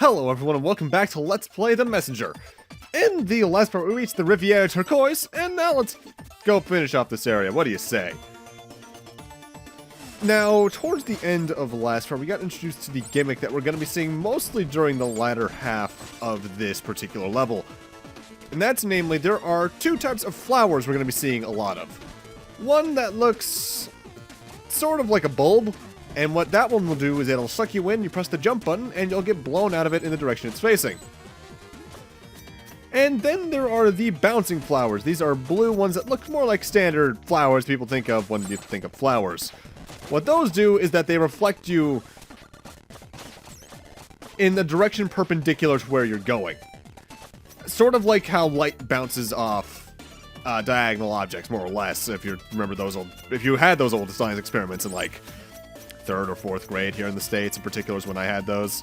Hello everyone and welcome back to Let's Play The Messenger. In the last part we reached the Rivière Turquoise, and now let's go finish off this area. What do you say? Now, towards the end of the last part, we got introduced to the gimmick that we're going to be seeing mostly during the latter half of this particular level. And that's namely, there are two types of flowers we're going to be seeing a lot of. One that looks sort of like a bulb. And what that one will do is it'll suck you in, you press the jump button, and you'll get blown out of it in the direction it's facing. And then there are the bouncing flowers. These are blue ones that look more like standard flowers people think of when you think of flowers. What those do is that they reflect you in the direction perpendicular to where you're going. Sort of like how light bounces off diagonal objects, more or less, if you remember those old... If you had those old science experiments in, like, 3rd or 4th grade here in the States, in particular is when I had those.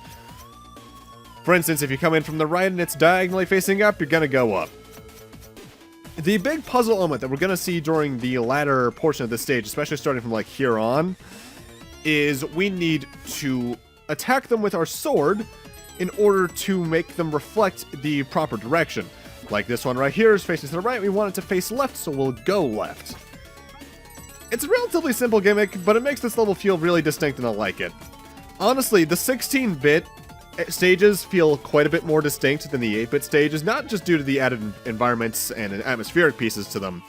For instance, if you come in from the right and it's diagonally facing up, you're gonna go up. The big puzzle element that we're gonna see during the latter portion of this stage, especially starting from like here on, is we need to attack them with our sword in order to make them reflect the proper direction. Like this one right here is facing to the right, we want it to face left, so we'll go left. It's a relatively simple gimmick, but it makes this level feel really distinct and I like it. Honestly, the 16-bit stages feel quite a bit more distinct than the 8-bit stages, not just due to the added environments and atmospheric pieces to them.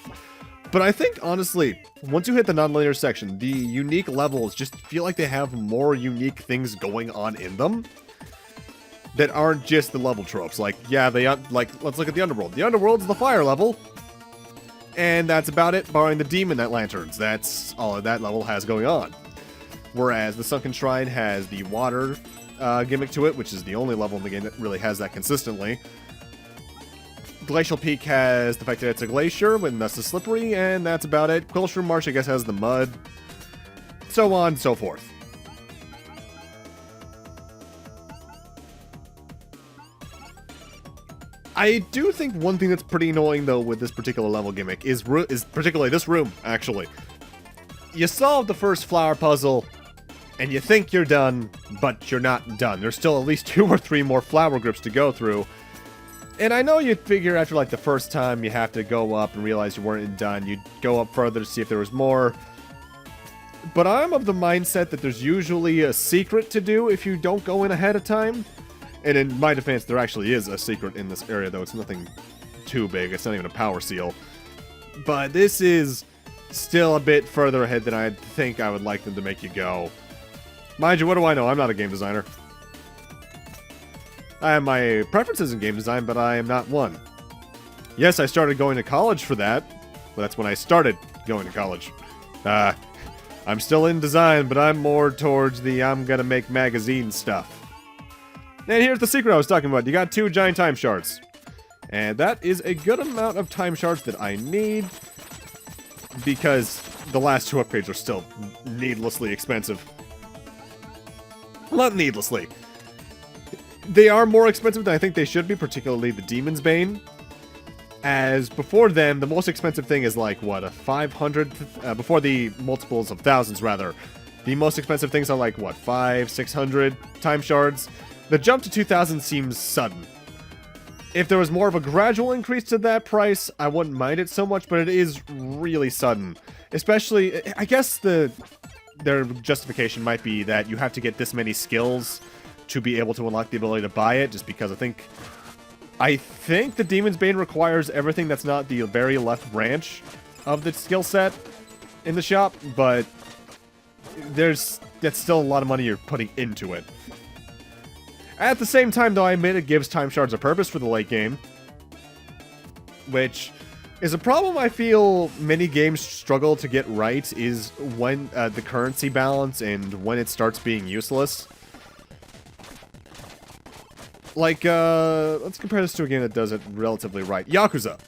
But I think, honestly, once you hit the non-linear section, the unique levels just feel like they have more unique things going on in them that aren't just the level tropes. Like, yeah, let's look at the Underworld. The Underworld's the fire level. And that's about it, barring the demon lanterns. That's all that level has going on. Whereas the Sunken Shrine has the water gimmick to it, which is the only level in the game that really has that consistently. Glacial Peak has the fact that it's a glacier, and thus is slippery, and that's about it. Quilshroom Marsh, I guess, has the mud. So on and so forth. I do think one thing that's pretty annoying, though, with this particular level gimmick is particularly this room, actually. You solve the first flower puzzle, and you think you're done, but you're not done. There's still at least 2 or 3 more flower groups to go through. And I know you'd figure after, like, the first time you have to go up and realize you weren't done. You'd go up further to see if there was more. But I'm of the mindset that there's usually a secret to do if you don't go in ahead of time. And in my defense, there actually is a secret in this area, though. It's nothing too big. It's not even a power seal. But this is still a bit further ahead than I think I would like them to make you go. Mind you, what do I know? I'm not a game designer. I have my preferences in game design, but I am not one. Yes, I started going to college for that. But that's when I started going to college. I'm still in design, but I'm more towards the I'm gonna make magazine stuff. And here's the secret I was talking about. You got 2 giant time shards. And that is a good amount of time shards that I need. Because the last 2 upgrades are still needlessly expensive. Not needlessly. They are more expensive than I think they should be, particularly the Demon's Bane. As before them, the most expensive thing is like, what, a 500? Before the multiples of thousands, rather. The most expensive things are like, what, 500, 600 time shards? The jump to 2,000 seems sudden. If there was more of a gradual increase to that price, I wouldn't mind it so much, but it is really sudden. Especially, I guess their justification might be that you have to get this many skills to be able to unlock the ability to buy it, just because I think the Demon's Bane requires everything that's not the very left branch of the skill set in the shop, but that's still a lot of money you're putting into it. At the same time, though, I admit it gives time shards a purpose for the late game. Which is a problem I feel many games struggle to get right, is when the currency balance and when it starts being useless. Like, let's compare this to a game that does it relatively right. Yakuza.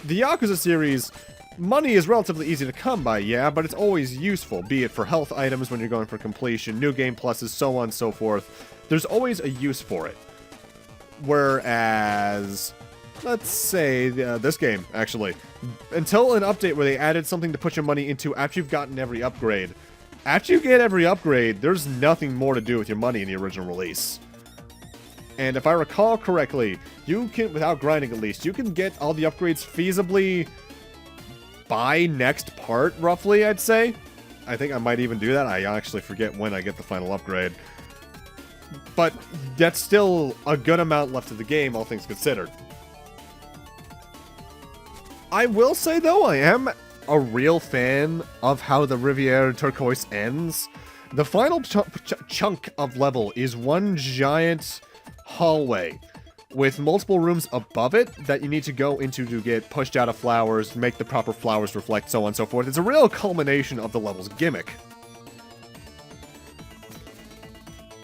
The Yakuza series, money is relatively easy to come by, yeah, but it's always useful, be it for health items when you're going for completion, new game pluses, so on and so forth. There's always a use for it. Whereas, let's say, this game, actually. Until an update where they added something to put your money into after you've gotten every upgrade. After you get every upgrade, there's nothing more to do with your money in the original release. And if I recall correctly, you can, without grinding at least, you can get all the upgrades feasibly by next part, roughly, I'd say. I think I might even do that. I actually forget when I get the final upgrade. But that's still a good amount left of the game, all things considered. I will say, though, I am a real fan of how the Rivière Turquoise ends. The final chunk of level is one giant hallway with multiple rooms above it that you need to go into to get pushed out of flowers, make the proper flowers reflect, so on and so forth. It's a real culmination of the level's gimmick.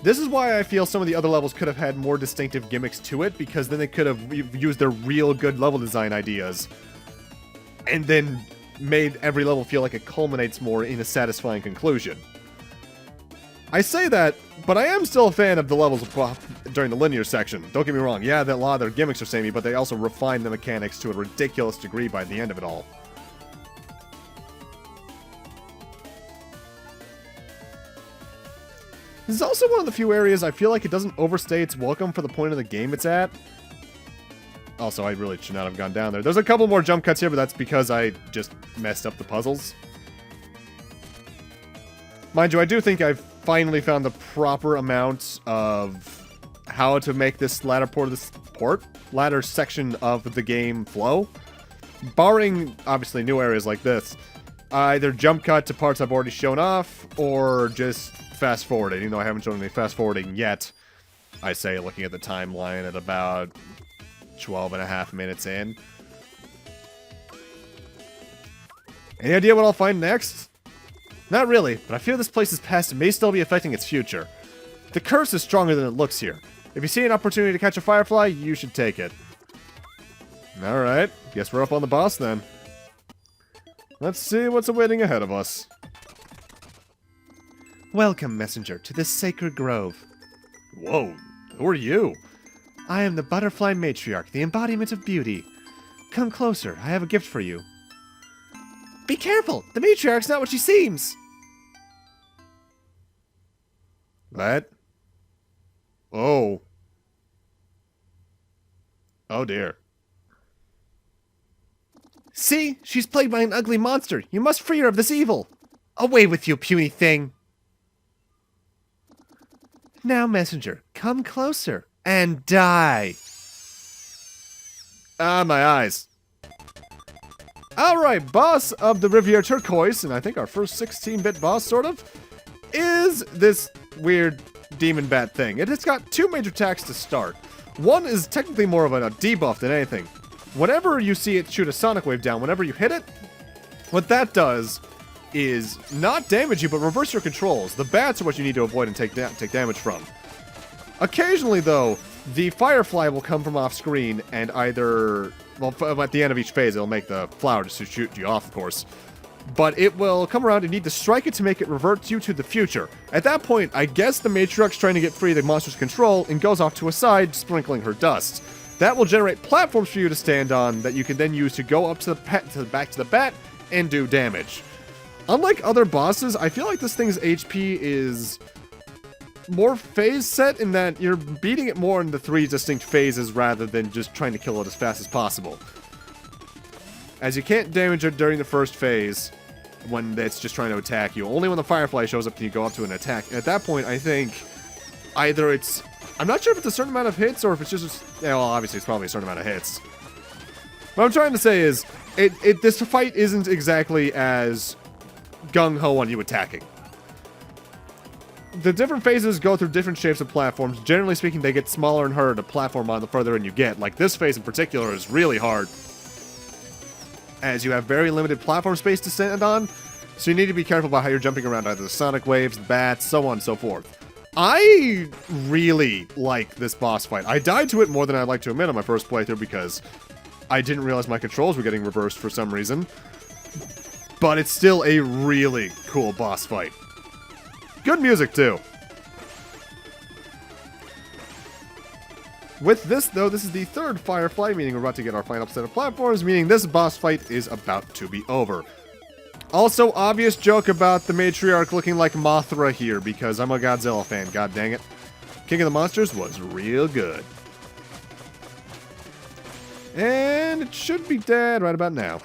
This is why I feel some of the other levels could have had more distinctive gimmicks to it, because then they could have used their real good level design ideas and then made every level feel like it culminates more in a satisfying conclusion. I say that, but I am still a fan of the levels during the linear section. Don't get me wrong, yeah, a lot of their gimmicks are samey, but they also refine the mechanics to a ridiculous degree by the end of it all. This is also one of the few areas I feel like it doesn't overstay its welcome for the point of the game it's at. Also, I really should not have gone down there. There's a couple more jump cuts here, but that's because I just messed up the puzzles. Mind you, I do think I've finally found the proper amount of how to make this ladder ladder section of the game flow. Barring, obviously, new areas like this. Either jump cut to parts I've already shown off, or just fast forwarding, even though I haven't shown any fast forwarding yet. I say, looking at the timeline at about 12.5 minutes in. Any idea what I'll find next? Not really, but I fear this place's past may still be affecting its future. The curse is stronger than it looks here. If you see an opportunity to catch a firefly, you should take it. Alright, guess we're up on the boss then. Let's see what's awaiting ahead of us. Welcome, messenger, to this sacred grove. Whoa, who are you? I am the butterfly matriarch, the embodiment of beauty. Come closer, I have a gift for you. Be careful! The matriarch's not what she seems! What? Oh. Oh dear. See? She's plagued by an ugly monster. You must free her of this evil. Away with you, puny thing. Now, messenger, come closer and die. Ah, my eyes. Alright, boss of the Rivière Turquoise, and I think our first 16-bit boss, sort of, is this weird demon bat thing. It has got two major attacks to start. One is technically more of a debuff than anything. Whenever you see it shoot a sonic wave down, whenever you hit it, what that does is not damage you, but reverse your controls. The bats are what you need to avoid and take damage from. Occasionally, though, the firefly will come from off screen and either, well, at the end of each phase, it'll make the flower to shoot you off, of course. But it will come around and need to strike it to make it revert you to the future. At that point, I guess the matriarch's trying to get free of the monster's control and goes off to a side, sprinkling her dust. That will generate platforms for you to stand on that you can then use to go up to the back to the bat and do damage. Unlike other bosses, I feel like this thing's HP is more phase set in that you're beating it more in the 3 distinct phases rather than just trying to kill it as fast as possible. As you can't damage it during the first phase when it's just trying to attack you. Only when the firefly shows up can you go up to an attack. And at that point, I think either it's... I'm not sure if it's a certain amount of hits or if it's just... Yeah, well, obviously it's probably a certain amount of hits. What I'm trying to say is, this fight isn't exactly as gung-ho on you attacking. The different phases go through different shapes of platforms. Generally speaking, they get smaller and harder to platform on the further in you get. Like, this phase in particular is really hard, as you have very limited platform space to stand on, so you need to be careful about how you're jumping around either the sonic waves, the bats, so on and so forth. I really like this boss fight. I died to it more than I'd like to admit on my first playthrough because I didn't realize my controls were getting reversed for some reason. But it's still a really cool boss fight. Good music, too. With this, though, this is the third Firefly, meaning we're about to get our final set of platforms, meaning this boss fight is about to be over. Also, obvious joke about the matriarch looking like Mothra here, because I'm a Godzilla fan, god dang it. King of the Monsters was real good. And it should be dead right about now.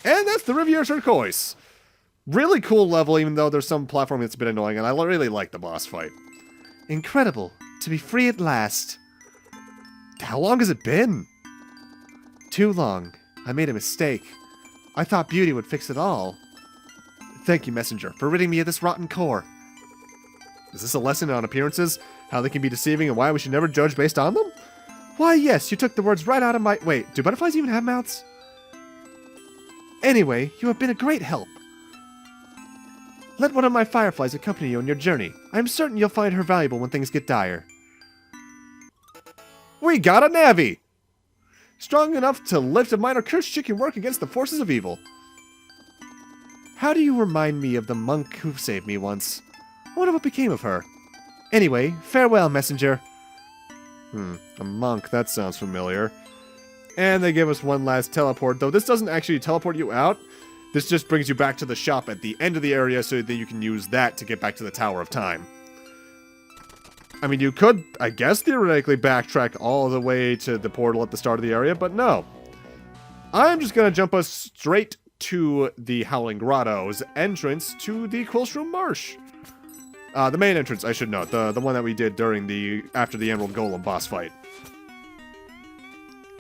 And that's the Rivière Turquoise. Really cool level, even though there's some platforming that's a bit annoying, and I really like the boss fight. Incredible. To be free at last. How long has it been? Too long. I made a mistake. I thought beauty would fix it all. Thank you, Messenger, for ridding me of this rotten core. Is this a lesson on appearances? How they can be deceiving and why we should never judge based on them? Why, yes, you took the words right out of my... Wait, do butterflies even have mouths? Anyway, you have been a great help. Let one of my fireflies accompany you on your journey. I am certain you'll find her valuable when things get dire. We got a navvy! Strong enough to lift a minor curse, she can work against the forces of evil. How do you remind me of the monk who saved me once? I wonder what became of her. Anyway, farewell, messenger. A monk, that sounds familiar. And they give us one last teleport, though this doesn't actually teleport you out. This just brings you back to the shop at the end of the area so that you can use that to get back to the Tower of Time. I mean, you could, I guess, theoretically backtrack all the way to the portal at the start of the area, but no. I'm just going to jump us straight to the Howling Grotto's entrance to the Quilshroom Marsh. The main entrance, I should note. The one that we did after the Emerald Golem boss fight.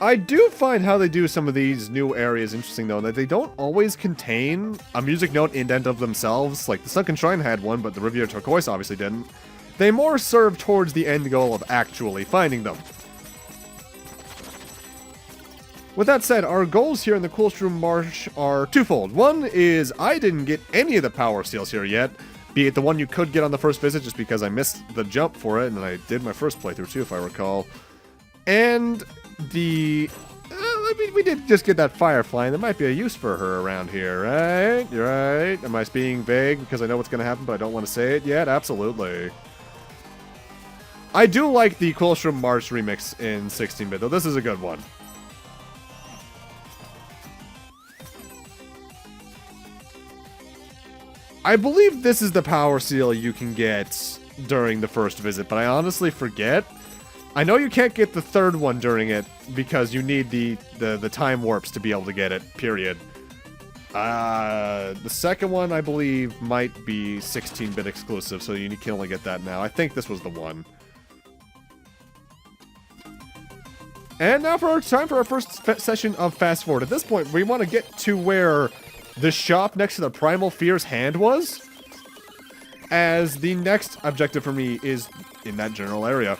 I do find how they do some of these new areas interesting, though, that they don't always contain a music note indent of themselves. Like, the Sunken Shrine had one, but the Rivière Turquoise obviously didn't. They more serve towards the end goal of actually finding them. With that said, our goals here in the Quilshroom Marsh are twofold. One is I didn't get any of the power seals here yet, be it the one you could get on the first visit just because I missed the jump for it, and I did my first playthrough too, if I recall. And we did just get that Firefly, and there might be a use for her around here, right? You're right. Am I being vague because I know what's going to happen, but I don't want to say it yet? Absolutely. I do like the Quilshroom Marsh remix in 16-bit, though. This is a good one. I believe this is the power seal you can get during the first visit, but I honestly forget. I know you can't get the third one during it because you need the time warps to be able to get it, period. The second one, I believe, might be 16-bit exclusive, so you can only get that now. I think this was the one. And now for time for our first session of Fast Forward. At this point, we want to get to where the shop next to the Primal Fear's hand was, as the next objective for me is in that general area.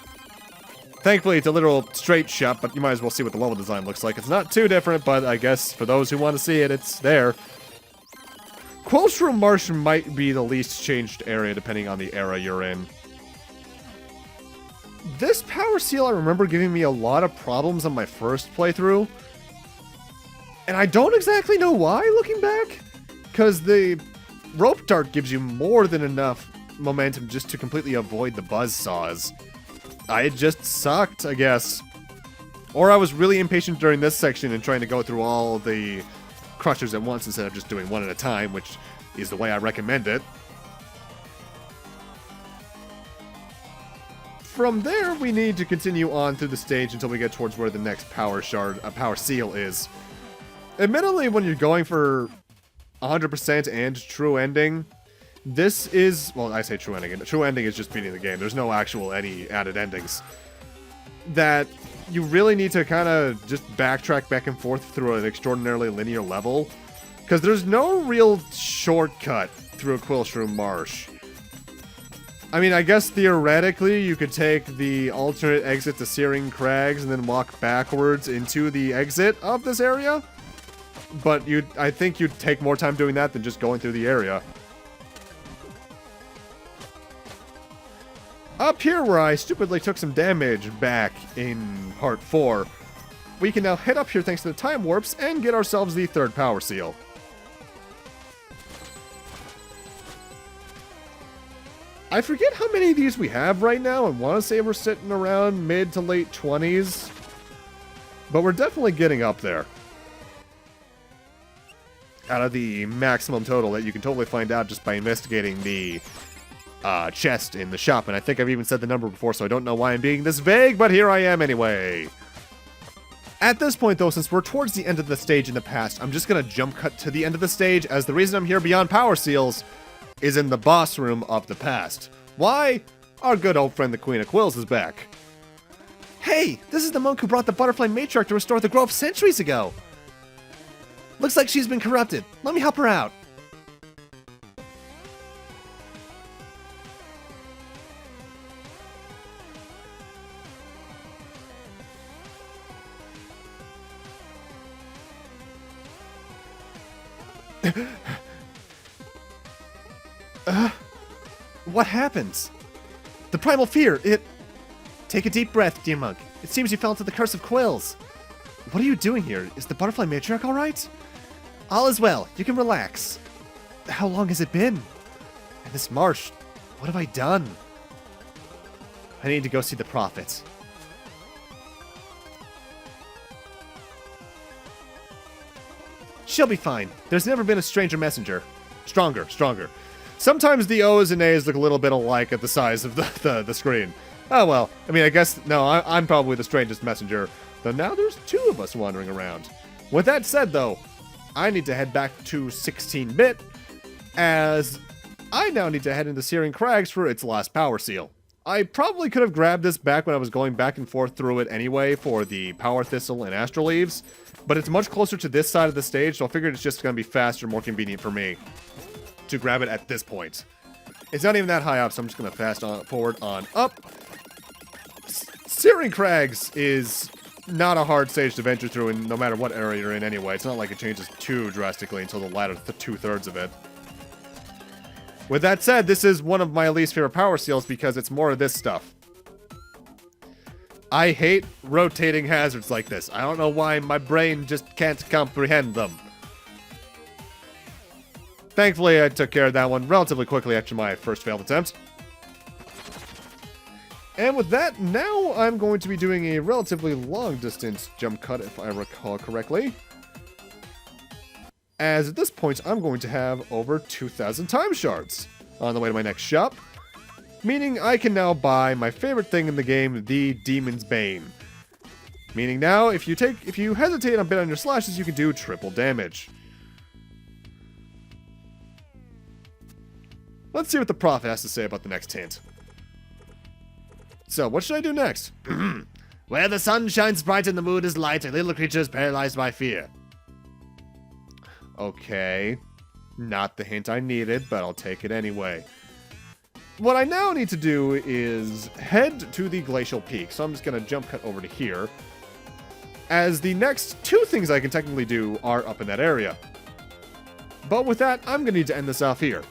Thankfully, it's a literal straight shot, but you might as well see what the level design looks like. It's not too different, but I guess for those who want to see it, it's there. Quilshroom Marsh might be the least changed area, depending on the era you're in. This power seal, I remember giving me a lot of problems on my first playthrough. And I don't exactly know why, looking back. Because the rope dart gives you more than enough momentum just to completely avoid the buzzsaws. I just sucked, I guess. Or I was really impatient during this section and trying to go through all the crushers at once instead of just doing one at a time, which is the way I recommend it. From there, we need to continue on through the stage until we get towards where the next power seal is. Admittedly, when you're going for 100% and true ending, this is, well, I say true ending, and true ending is just beating the game. There's no any added endings. That you really need to kind of just backtrack back and forth through an extraordinarily linear level, because there's no real shortcut through a Quilshroom Marsh. I mean, I guess theoretically you could take the alternate exit to Searing Crags and then walk backwards into the exit of this area. But I think you'd take more time doing that than just going through the area. Up here where I stupidly took some damage back in Part 4, we can now head up here thanks to the time warps and get ourselves the third power seal. I forget how many of these we have right now. I want to say we're sitting around mid to late 20s. But we're definitely getting up there. Out of the maximum total that you can totally find out just by investigating the chest in the shop, and I think I've even said the number before, so I don't know why I'm being this vague, but here I am anyway. At this point, though, since we're towards the end of the stage in the past, I'm just going to jump cut to the end of the stage, as the reason I'm here beyond power seals is in the boss room of the past. Why? Our good old friend the Queen of Quills is back. Hey, this is the monk who brought the butterfly matriarch to restore the grove centuries ago. Looks like she's been corrupted. Let me help her out. What happens? The primal fear, it... Take a deep breath, dear monk. It seems you fell into the curse of Quills. What are you doing here? Is the butterfly matriarch alright? All is well. You can relax. How long has it been? And this marsh, what have I done? I need to go see the prophet. She'll be fine. There's never been a stranger messenger. Stronger. Sometimes the O's and A's look a little bit alike at the size of the screen. Oh well, I mean, I guess, no, I'm probably the strangest messenger, though now there's two of us wandering around. With that said, though, I need to head back to 16-bit, as I now need to head into Searing Crags for its last power seal. I probably could have grabbed this back when I was going back and forth through it anyway for the Barma'Thazel and Astral Leaves, but it's much closer to this side of the stage, so I figured it's just going to be faster, more convenient for me to grab it at this point. It's not even that high up, so I'm just going to fast on forward on up. Searing Crags is not a hard stage to venture through, and no matter what area you're in anyway. It's not like it changes too drastically until the latter two-thirds of it. With that said, this is one of my least favorite power seals because it's more of this stuff. I hate rotating hazards like this. I don't know why my brain just can't comprehend them. Thankfully, I took care of that one relatively quickly after my first failed attempt. And with that, now I'm going to be doing a relatively long-distance jump cut, if I recall correctly. As at this point, I'm going to have over 2,000 time shards on the way to my next shop. Meaning I can now buy my favorite thing in the game, the Demon's Bane. Meaning now, if you hesitate a bit on your slashes, you can do triple damage. Let's see what the prophet has to say about the next hint. So, what should I do next? Where the sun shines bright and the moon is light, a little creature is paralyzed by fear. Okay. Not the hint I needed, but I'll take it anyway. What I now need to do is head to the glacial peak. So I'm just going to jump cut over to here. As the next two things I can technically do are up in that area. But with that, I'm going to need to end this off here.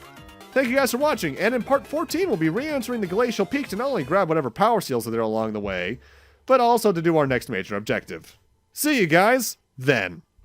Thank you guys for watching, and in part 14, we'll be re-entering the glacial peak to not only grab whatever power seals are there along the way, but also to do our next major objective. See you guys then.